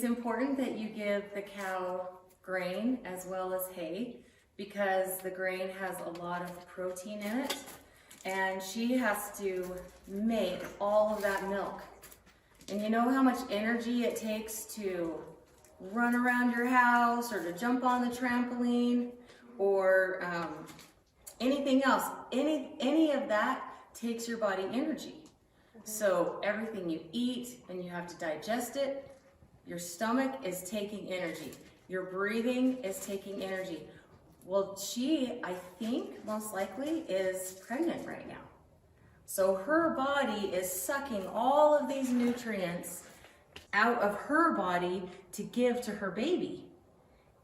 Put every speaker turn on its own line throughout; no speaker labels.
It's important that you give the cow grain as well as hay because the grain has a lot of protein in it and she has to make all of that milk. And you know how much energy it takes to run around your house or to jump on the trampoline or anything else. Any of that takes your body energy. So everything you eat and you have to digest it, your stomach is taking energy. Your breathing is taking energy. Well, she, I think, most likely is pregnant right now. So her body is sucking all of these nutrients out of her body to give to her baby.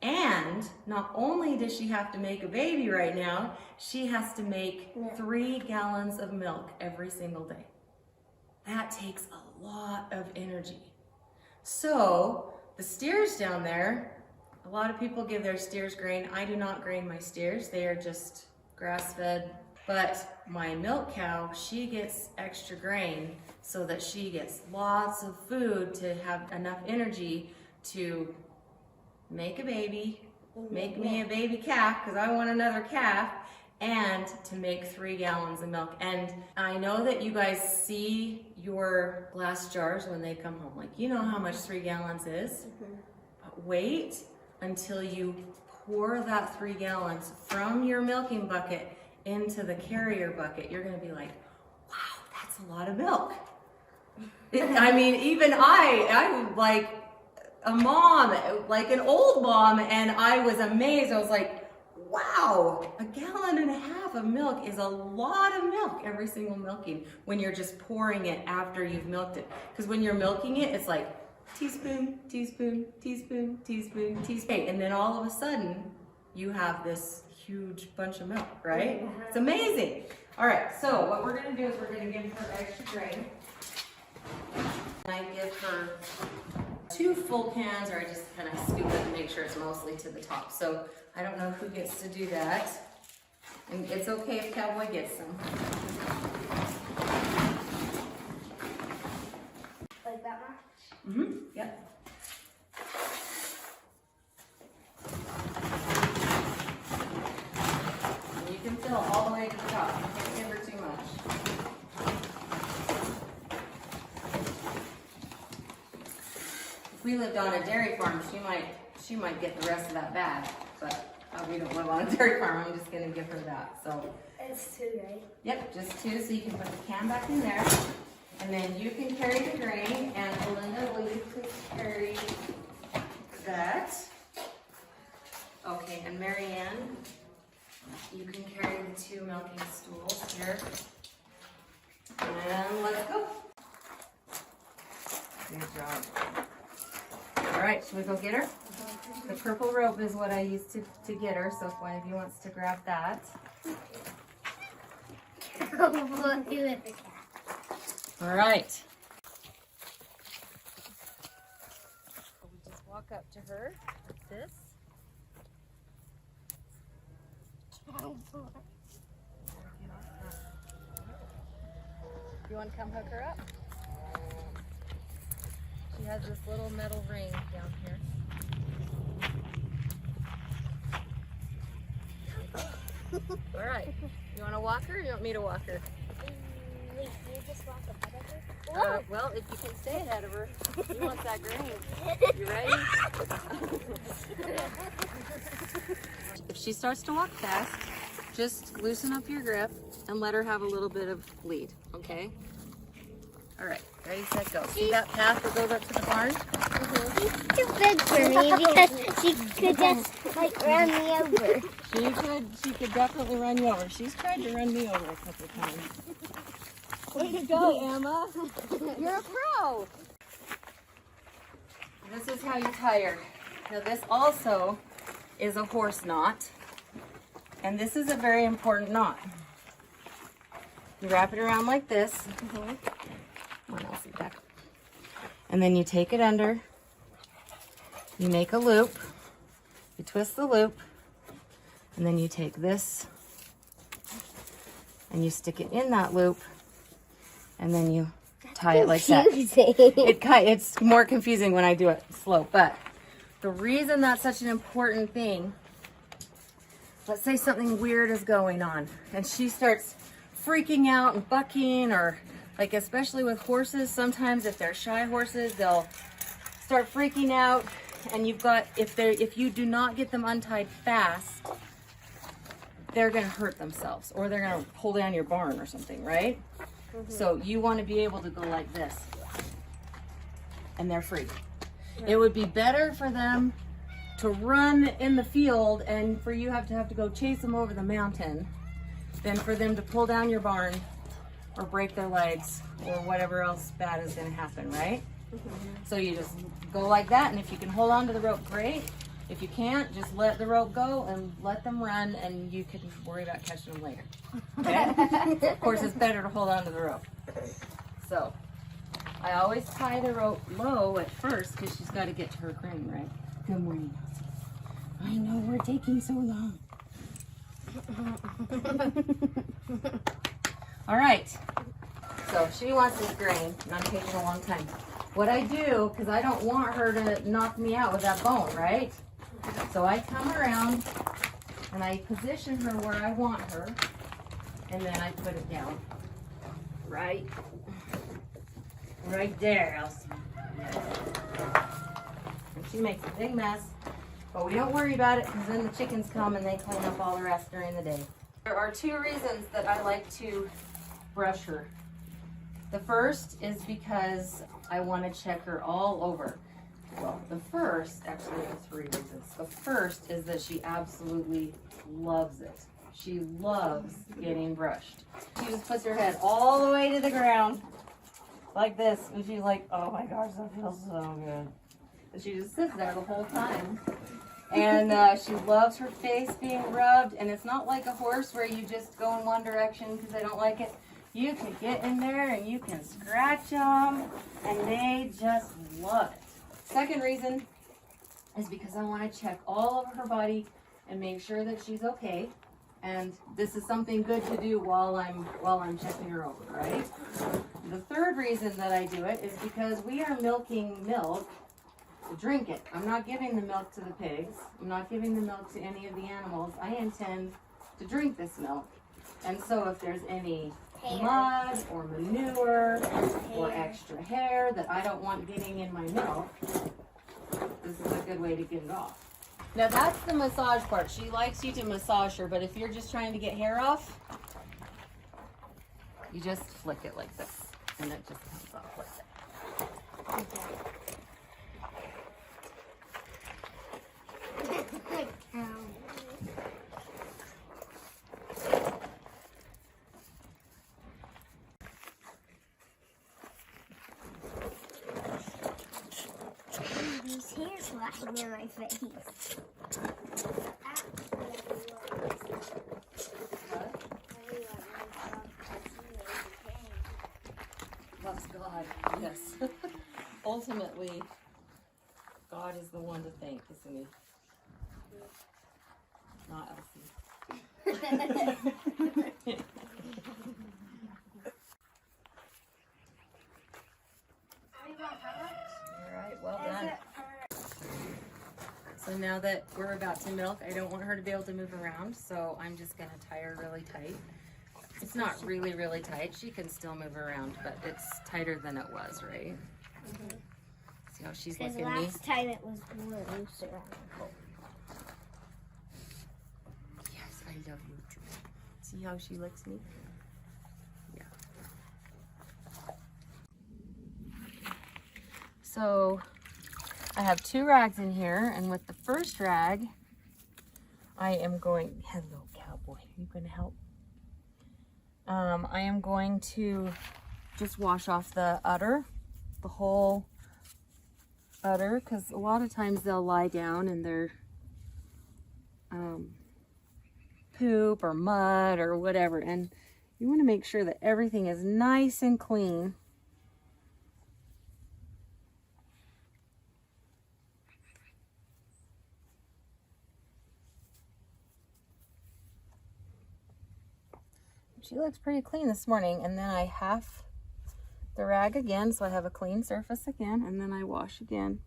And not only does she have to make a baby right now, she has to make 3 gallons of milk every single day. That takes a lot of energy. So the steers down there, a lot of people give their steers grain. I do not grain my steers. They are just grass-fed. But my milk cow, she gets extra grain so that she gets lots of food to have enough energy to make a baby, make me a baby calf because I want another calf, and to make 3 gallons of milk. And I know that you guys see your glass jars when they come home. Like, you know how much 3 gallons is? But wait until you pour that 3 gallons from your milking bucket into the carrier bucket. You're gonna be like, wow, that's a lot of milk. I mean, even I'm like a mom, like an old mom, and I was amazed. I was like, wow, 1.5 gallons of milk is a lot of milk every single milking when you're just pouring it after you've milked it. Because when you're milking it, it's like teaspoon, teaspoon, teaspoon, teaspoon, teaspoon. And then all of a sudden, you have this huge bunch of milk, right? It's amazing. All right, so what we're gonna do is we're gonna give her extra grain. I give her 2 full cans, or I just kind of scoop it and make sure it's mostly to the top. So I don't know who gets to do that. And it's okay if Cowboy gets some.
Like that much?
Mm-hmm, yep. And you can fill all the way to the top. You can't give her too much. If we lived on a dairy farm, she might get the rest of that bag, but we don't live on a dairy farm. I'm just gonna give her that. So
it's 2, right?
yep, just 2. So you can put the can back in there, and then you can carry the grain. And Belinda, will you please carry that? Okay, and Marianne, you can carry the 2 milking stools here. And let's go. Good job. All right, should we go get her? The purple rope is what I used to get her, so if one of you wants to grab that.
We'll do it the cat.
All right. So we just walk up to her like this. You want to come hook her up? She has this little metal ring down here. All right. You want to walk her or you want me to walk her?
Wait, can you just walk ahead of her?
Well, if you can stay ahead of her, you want that grain. You ready? If she starts to walk fast, just loosen up your grip and let her have a little bit of lead, okay? All right, ready, set, go. See that path that goes up to the barn?
She's too big for me because she could just like run me over.
She could definitely run you over. She's tried to run me over a couple of times. Way to go, Emma. You're a pro. This is how you tie her. Now this also is a horse knot. And this is a very important knot. You wrap it around like this. Come on, Elsie, back. And then you take it under. You make a loop. You twist the loop. And then you take this and you stick it in that loop. And then you tie it like that. It's more confusing when I do it slow, but the reason that's such an important thing, let's say something weird is going on and she starts freaking out and bucking, or like especially with horses, sometimes if they're shy horses, they'll start freaking out, and you've got, if you do not get them untied fast, they're gonna hurt themselves, or they're gonna pull down your barn or something, right? So you want to be able to go like this, and they're free. It would be better for them to run in the field and for you have to go chase them over the mountain than for them to pull down your barn or break their legs or whatever else bad is going to happen, right? So you just go like that, and if you can hold on to the rope, great. If you can't, just let the rope go and let them run, and you can worry about catching them later. Okay? Of course, it's better to hold on to the rope. So I always tie the rope low at first because she's got to get to her grain, right? Good morning, Elsie. I know we're taking so long. All right. So she wants this grain, and I'm taking a long time. What I do, because I don't want her to knock me out with that bone, right? So I come around and I position her where I want her, and then I put it down. Right there, Elsie. And she makes a big mess, but we don't worry about it because then the chickens come and they clean up all the rest during the day. There are two reasons that I like to brush her. The first is because I want to check her all over. Well, the first, actually there are three reasons. The first is that she absolutely loves it. She loves getting brushed. She just puts her head all the way to the ground like this, and she's like, oh my gosh, that feels so good. And she just sits there the whole time. And she loves her face being rubbed, and it's not like a horse where you just go in one direction because they don't like it. You can get in there and you can scratch them, and they just love it. Second reason is because I want to check all over her body and make sure that she's okay. And this is something good to do while I'm checking her over, right? The third reason that I do it is because we are milking milk to drink it. I'm not giving the milk to the pigs. I'm not giving the milk to any of the animals. I intend to drink this milk. And so if there's any mud or manure or extra hair that I don't want getting in my milk, this is a good way to get it off. Now that's the massage part. She likes you to massage her, but if you're just trying to get hair off, you just flick it like this, and it just comes off like that.
These hairs flying in my face.
Bless God, yes. Ultimately, God is the one to thank, isn't he? Not Elsie. Alright, well done. So now that we're about to milk, I don't want her to be able to move around, so I'm just going to tie her really tight. It's not really, really tight. She can still move around, but it's tighter than it was, right? Mm-hmm. See how she's looking at me?
Last time it was loose around the hole.
Yes, I love you too. See how she licks me? Yeah. So I have two rags in here, and with the first rag, I am going, hello cowboy, are you going to help? I am going to just wash off the udder, the whole udder, because a lot of times they'll lie down and they're poop or mud or whatever, and you want to make sure that everything is nice and clean. She looks pretty clean this morning, and then I half the rag again so I have a clean surface again, and then I wash again.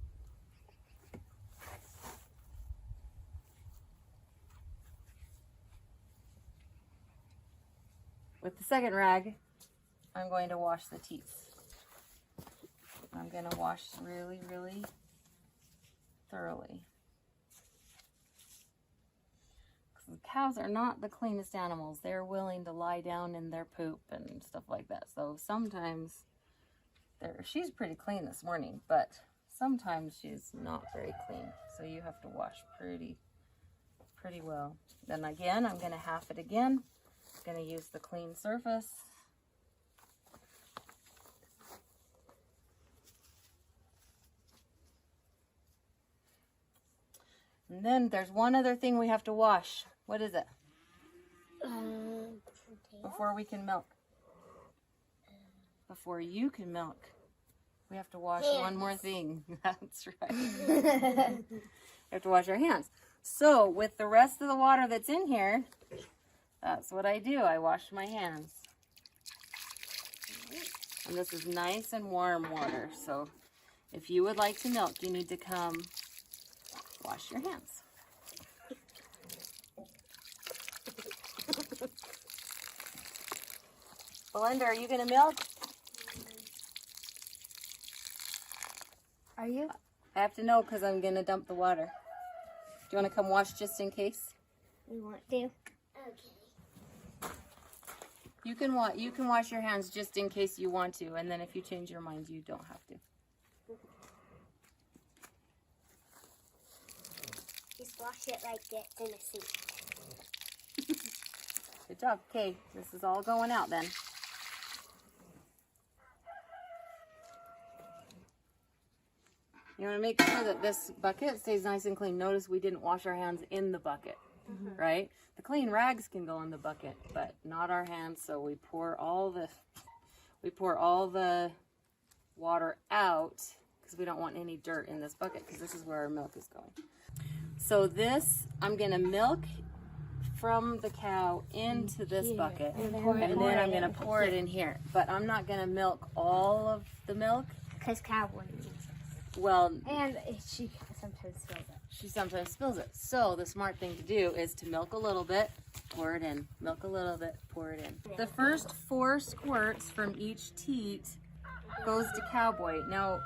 With the second rag, I'm going to wash the teats. I'm going to wash really, really thoroughly. The cows are not the cleanest animals. They're willing to lie down in their poop and stuff like that. So sometimes she's pretty clean this morning, but sometimes she's not very clean. So you have to wash pretty well. Then again, I'm going to half it again. I'm going to use the clean surface. And then there's one other thing we have to wash. What is it? Before we can milk. Before you can milk. We have to wash one more thing. That's right. We have to wash our hands. So with the rest of the water that's in here, that's what I do. I wash my hands. And this is nice and warm water. So if you would like to milk, you need to come wash your hands. Belinda, are you going to milk?
Are you?
I have to know because I'm going to dump the water. Do you want to come wash just in case?
We want to. Okay.
You can wash your hands just in case you want to, and then if you change your mind, you don't have to.
Just wash it like it's in a sink.
Good job. Okay, this is all going out then. You want to make sure that this bucket stays nice and clean. Notice we didn't wash our hands in the bucket, right? The clean rags can go in the bucket, but not our hands. So we pour all the water out because we don't want any dirt in this bucket because this is where our milk is going. So this, I'm going to milk from the cow into this bucket, and then I'm going to pour it in here. But I'm not going to milk all of the milk.
Because cow wouldn't use it.
Well,
and she sometimes spills it.
She sometimes spills it. So the smart thing to do is to milk a little bit, pour it in. Milk a little bit, pour it in. The first 4 squirts from each teat goes to Cowboy. Now,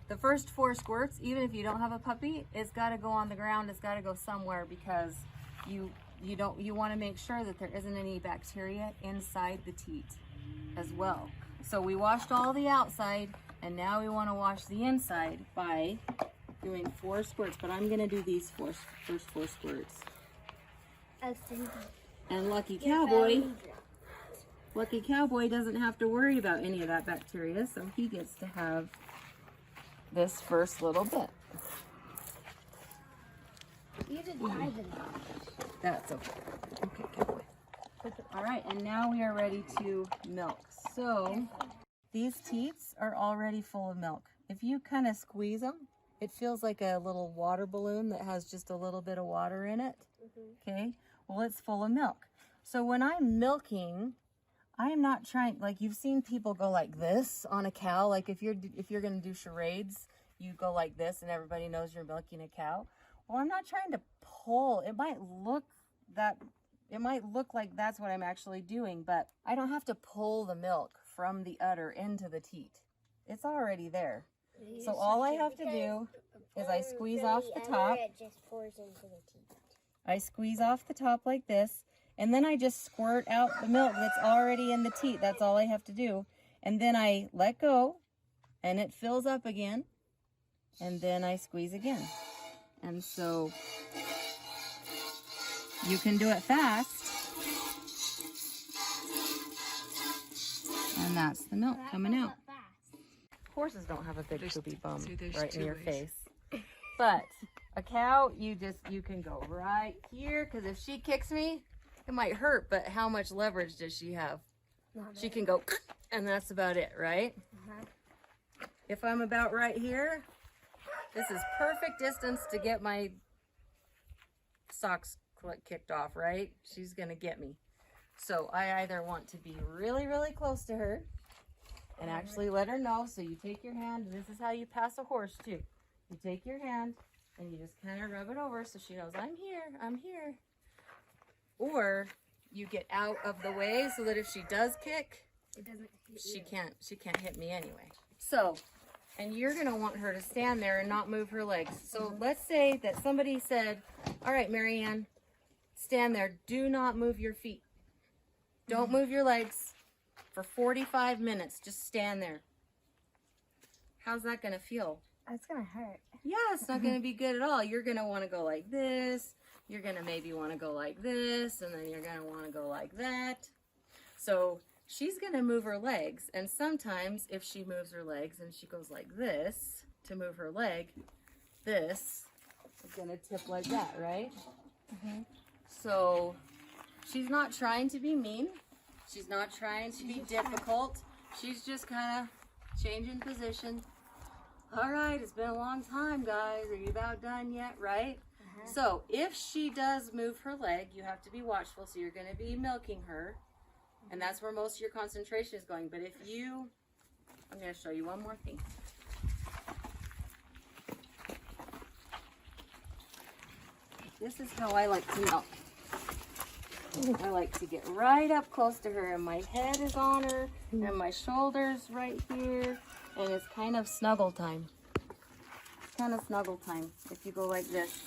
the first 4 squirts, even if you don't have a puppy, it's got to go on the ground. It's got to go somewhere because you want to make sure that there isn't any bacteria inside the teat as well. So we washed all the outside, and now we want to wash the inside by doing 4 squirts. But I'm going to do these first 4 squirts. And Lucky Cowboy doesn't have to worry about any of that bacteria, so he gets to have this first little bit.
You did dive in
That's okay. Okay, Cowboy. All right, and now we are ready to milk. So these teats are already full of milk. If you kind of squeeze them, it feels like a little water balloon that has just a little bit of water in it. Okay, well, it's full of milk. So when I'm milking, I am not trying, like you've seen people go like this on a cow. Like if you're going to do charades, you go like this and everybody knows you're milking a cow. Well, I'm not trying to pull. It might look like that's what I'm actually doing, but I don't have to pull the milk from the udder into the teat. It's already there. So all I have to do is I squeeze off the top.
It just pours into the teat.
I squeeze off the top like this, and then I just squirt out the milk that's already in the teat. That's all I have to do. And then I let go, and it fills up again, and then I squeeze again. And so you can do it fast. And that's the milk coming out. Horses don't have a big poopy bum right in your face. But a cow, you can go right here, because if she kicks me, it might hurt, but how much leverage does she have? She can go, and that's about it, right? If I'm about right here, this is perfect distance to get my socks kicked off, right? She's gonna get me. So I either want to be really, really close to her, And actually let her know. So you take your hand, and this is how you pass a horse too. You take your hand and you just kind of rub it over so she knows, I'm here, I'm here. Or you get out of the way so that if she does kick,
It doesn't hit
she can't hit me anyway. So, and you're gonna want her to stand there and not move her legs. So let's say that somebody said, all right, Marianne, stand there, do not move your feet. Don't move your legs for 45 minutes, just stand there. How's that gonna feel?
It's gonna hurt.
Yeah, it's not gonna be good at all. You're gonna wanna go like this, you're gonna maybe wanna go like this, and then you're gonna wanna go like that. So she's gonna move her legs, and sometimes if she moves her legs and she goes like this to move her leg, this is gonna tip like that, right? So she's not trying to be mean. She's not trying to be difficult. She's just kind of changing position. All right, it's been a long time, guys. Are you about done yet, right? So if she does move her leg, you have to be watchful. So you're going to be milking her. And that's where most of your concentration is going. But if you, I'm going to show you one more thing. This is how I like to milk. I like to get right up close to her, and my head is on her, and my shoulders right here, and it's kind of snuggle time. It's kind of snuggle time if you go like this.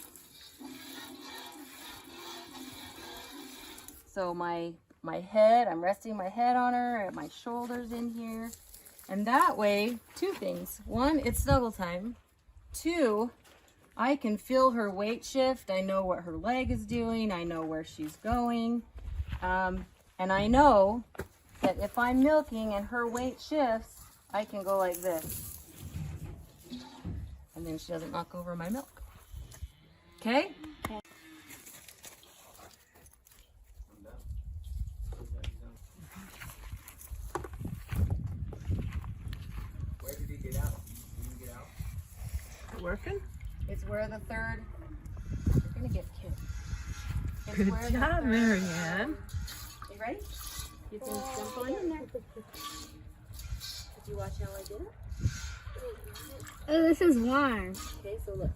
So my head, I'm resting my head on her, and my shoulders in here, and that way, two things. One, it's snuggle time. Two, I can feel her weight shift. I know what her leg is doing. I know where she's going. And I know that if I'm milking and her weight shifts, I can go like this. And then she doesn't knock over my milk. Okay?
Where did he get out? Did he get out?
Working?
It's where the third, you're gonna get kicked. It's
Good
where the
job,
third-
Marianne.
You ready? You can jump in there. Did you watch how I did it?
Oh, this is warm.
Okay, so look.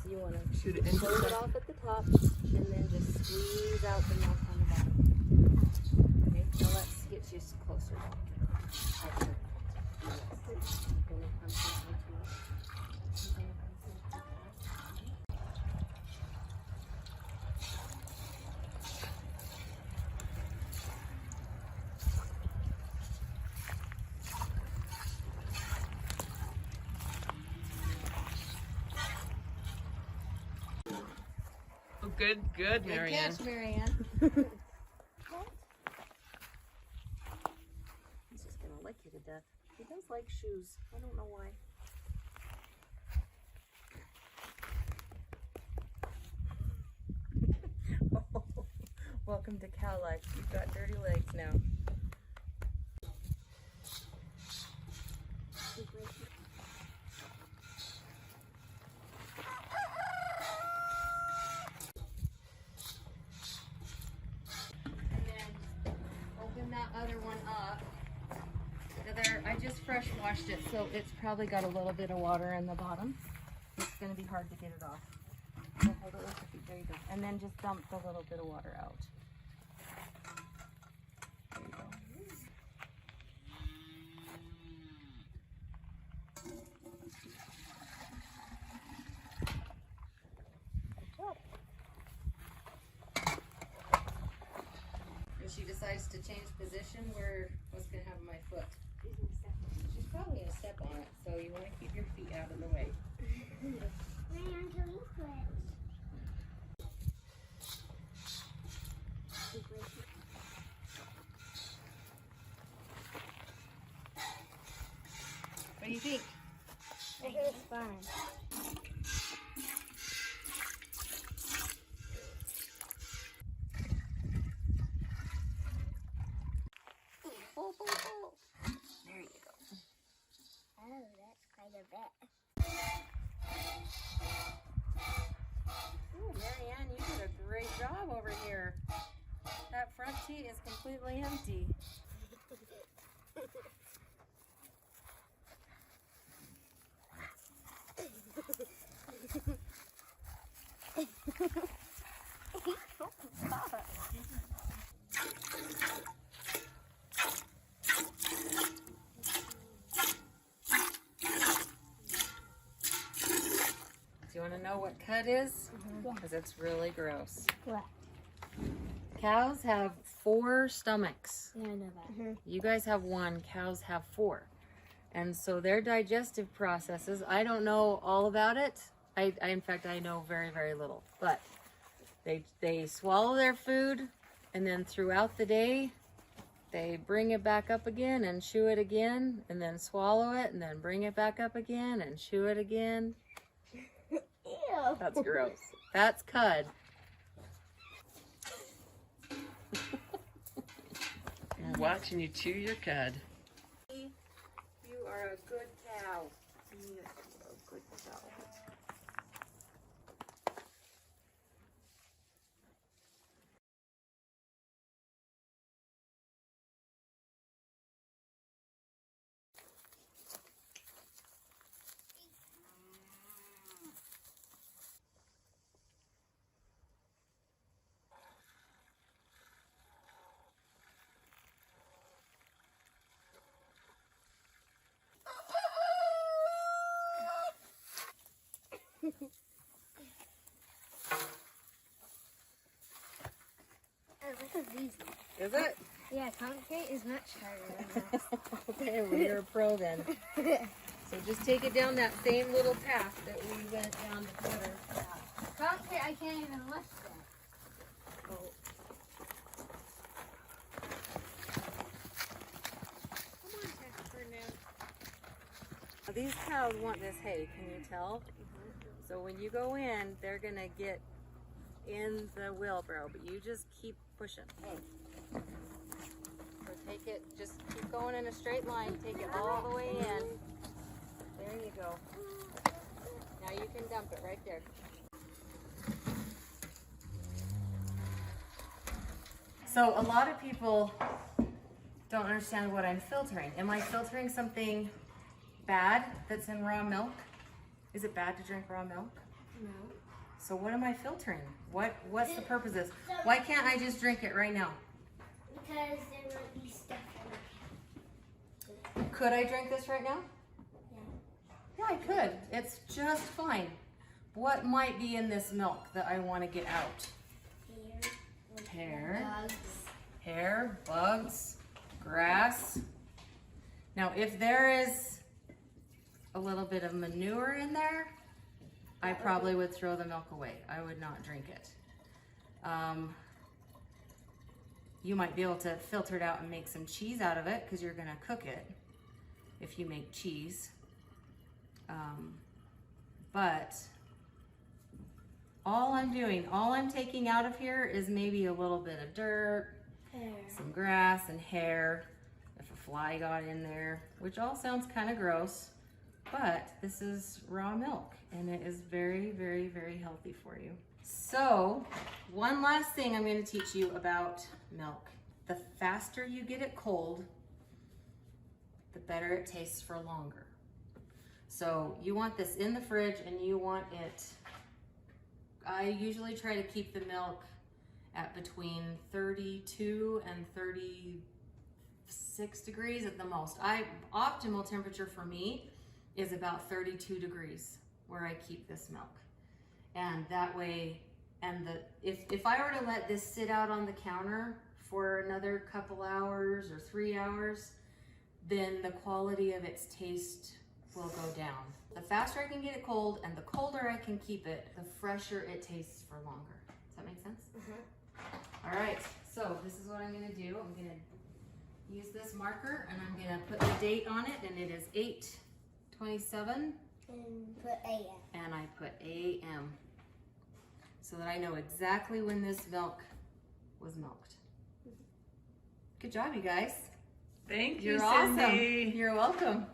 So you want to
Shoot it into
close it off at the top and then just squeeze out the milk on the bottom. Okay, now let's get you closer.
Oh, good,
Good
Marianne.
catch, Marianne. He's just gonna lick you to death. He does like shoes. I don't know why. Oh, welcome to cow life. You've got dirty legs now. That other one up. I just fresh washed it, so it's probably got a little bit of water in the bottom. It's going to be hard to get it off. So hold it with your feet. There you go. And then just dump the little bit of water out. There you go. She decides to change position, what's going to happen to my foot? She's probably going to step on it, so you want to keep your feet out of the way. What do you think?
I think it's fun.
There you go.
Oh, that's quite a bit.
Ooh, Marianne, you did a great job over here. That front teat is completely empty. what cud is? Because it's really gross.
What?
Cows have 4 stomachs.
Yeah, I know that.
You guys have 1, cows have 4. And so their digestive processes, I don't know all about it. In fact, I know very, very little. But they swallow their food, and then throughout the day, they bring it back up again and chew it again, and then swallow it, and then bring it back up again and chew it again.
Ew.
That's gross. That's cud. I'm watching you chew your cud. You are a good cow. You are a good cow. Is it?
Yeah, concrete is much harder than that.
Okay, well, you're a pro then. So just take it down that same little path that we went down the gutter.
Concrete, I can't even lift it.
Oh.
Come on, Casper, now.
These cows want this hay, can you tell? So when you go in, they're gonna get in the wheelbarrow, but you just keep pushing. So take it, just keep going in a straight line, take it all the way in. There you go. Now you can dump it right there. So a lot of people don't understand what I'm filtering. Am I filtering something bad that's in raw milk? Is it bad to drink raw milk?
No.
So what am I filtering? What's the purpose of this? Why can't I just drink it right now?
Because there might be stuff in it.
Could I drink this right now?
Yeah.
Yeah, I could. It's just fine. What might be in this milk that I want to get out? Hair.
Bugs.
Hair, bugs, grass. Now, if there is a little bit of manure in there, I probably would throw the milk away. I would not drink it. You might be able to filter it out and make some cheese out of it because you're gonna cook it if you make cheese. But all I'm taking out of here is maybe a little bit of dirt,
Hair.
some grass and hair, if a fly got in there, which all sounds kind of gross, but this is raw milk and it is very, very, very healthy for you. So one last thing I'm going to teach you about milk. The faster you get it cold, the better it tastes for longer. So you want this in the fridge and you want it, I usually try to keep the milk at between 32 and 36 degrees at the most. Optimal temperature for me is about 32 degrees where I keep this milk. And that way, if I were to let this sit out on the counter for another couple hours or 3 hours, then the quality of its taste will go down. The faster I can get it cold and the colder I can keep it, the fresher it tastes for longer. Does that make sense? All right, so this is what I'm gonna do. I'm gonna use this marker and I'm gonna put the date on it, and it is 8/27.
And put AM.
And I put AM so that I know exactly when this milk was milked. Good job, you guys.
Thank you,
You're
Cindy.
awesome. You're welcome.